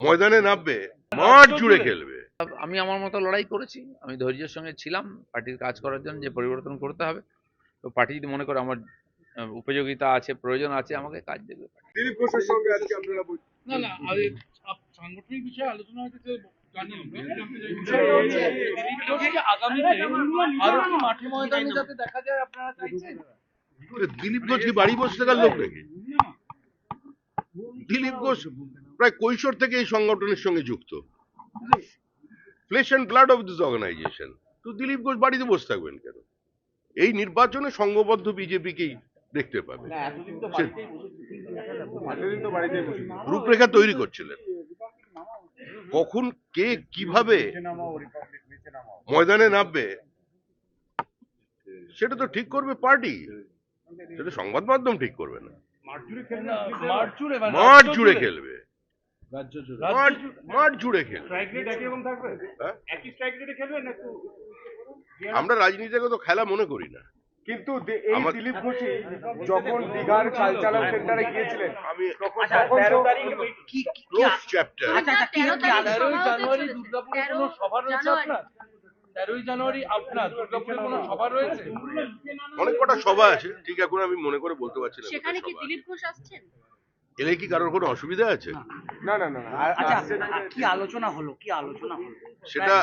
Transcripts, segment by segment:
ময়দানে নামবে, মাঠ জুড়ে খেলবে। আমি আমার মতো লড়াই করেছি, আমি ধৈর্যের সঙ্গে ছিলাম পার্টির কাজ করার জন্য, যে পরিবর্তন করতে হবে। তো পার্টি যদি মনে করে আমার উপযোগিতা আছে, প্রয়োজন আছে, আমাকে কাজ দেবে। দিলীপ ঘোষের সঙ্গে আজকে আপনারা না না সাংগঠনিক বিষয়ে আলোচনা হয়েছে আগামীতে আরো কি মাঠে ময়দানে যাতে দেখা যায় আপনারা চাইছেন? দিলীপ ঘোষ কি বাড়ি বসে থাকার লোক নাকি? দিলীপ ঘোষ প্রায় কৈশোর থেকে এই সংগঠনের সঙ্গে যুক্ত, flesh and blood of this organization. তো দিলীপ ঘোষ বাড়িতে বসে থাকবেন কেন? এই নির্বাচনে সংঘবদ্ধ বিজেপিকেই দেখতে পাবে। রূপরেখা তৈরি করছিলেন, কখন কে কিভাবে ময়দানে নামবে সেটা তো ঠিক করবে পার্টি, সেটা সংবাদ মাধ্যম ঠিক করবে না। মাঠ জুড়ে খেলবে, মাঠ জুড়ে খেলবে। আমরা রাজনীতিকে তো খেলা মনে করি না, কিন্তু এই দিলীপ ঘোষই যখন দীঘার কালচারাল সেন্টারে গিয়েছিলেন আমি তখন 13 তারিখ ক্লোজ চ্যাপ্টার। 13 জানুয়ারি দুর্গাপুরে কোনো সভা রয়েছে আপনার? 13 জানুয়ারি আপনার দুর্গাপুরে কোনো সভা রয়েছে? অনেক কটা সভা আছে, ঠিক এখন আমি মনে করে বলতে পারছি না। সেখানে কি দিলীপ ঘোষ আসছেন? এলে কি কারোর কোনো অসুবিধা আছে? না না না আচ্ছা, কি আলোচনা হলো? সেটা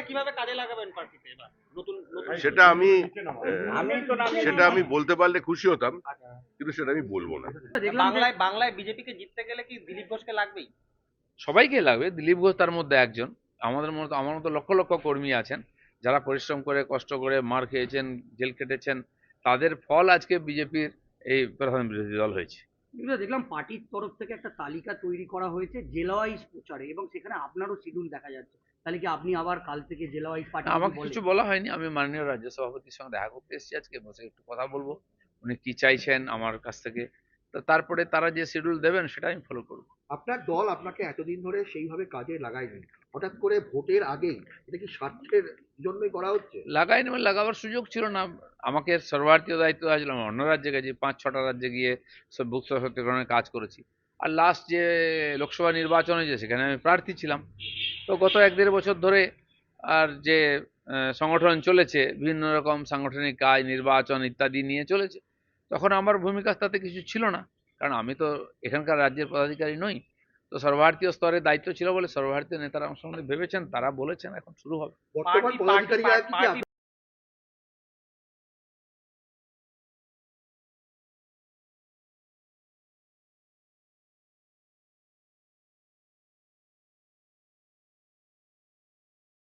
কিভাবে কাজে লাগাবেন পার্টিতে এবার? সেটা আমি বলতে পারলে খুশি হতাম, কিন্তু সেটা আমি বলবো না। বাংলায় বিজেপিকে জিততে গেলে কি দিলীপ ঘোষকে লাগবেই? সবাইকে লাগবে, দিলীপ ঘোষ তার মধ্যে একজন। আমার মতো লক্ষ লক্ষ কর্মী আছেন যারা পরিশ্রম করে, কষ্ট করে, মার খেয়েছেন, জেল কেটেছেন, তাদের ফল আজকে বিজেপির এই প্রধান বিরোধী দল হয়েছে। দেখলাম পার্টির তরফ থেকে একটা তালিকা তৈরি করা হয়েছে জেলা ওয়াইজ প্রচারে, এবং সেখানে আপনারও শিডিউল দেখা যাচ্ছে। তাহলে কি আপনি আবার কাল থেকে জেলা ওয়াইজ পার্টি? আমাকে কিছু বলা হয়নি, আমি মাননীয় রাজ্য সভাপতির সঙ্গে দেখা করতে এসেছি, আজকে বসে একটু কথা বলবো, উনি কি চাইছেন আমার কাছ থেকে। তো তারপরে তারা যে শিডিউল দেবেন সেটা আমি ফলো করবো। আপনার দল আপনাকে এতদিন ধরে সেইভাবে কাজে লাগায়নি, হঠাৎ করে ভোটের আগেই এটা কি স্বার্থের জন্যই করা হচ্ছে? লাগাইনি, মানে লাগাবার সুযোগ ছিল না। আমাকে সর্বভারতীয় দায়িত্ব আসলাম, অন্য রাজ্যে গেছি, 5-6টা রাজ্যে গিয়ে সব বুথ সশক্তিকরণের কাজ করেছি। আর লাস্ট যে লোকসভা নির্বাচন হয়েছে সেখানে আমি প্রার্থী ছিলাম। তো গত 1-1.5 বছর ধরে আর যে সংগঠন চলেছে, বিভিন্ন রকম সাংগঠনিক কাজ, নির্বাচন ইত্যাদি নিয়ে চলেছে, তখন আমার ভূমিকা তাতে কিছু ছিল না, কারণ আমি তো এখানকার রাজ্যের পদাধিকারী নই। তো সর্বভারতীয় স্তরে দায়িত্ব ছিল বলে সর্বভারতীয় নেতারা আমার সঙ্গে ভেবেছেন, তারা বলেছেন এখন শুরু হবে। বর্তমান পদাধিকারীরা কি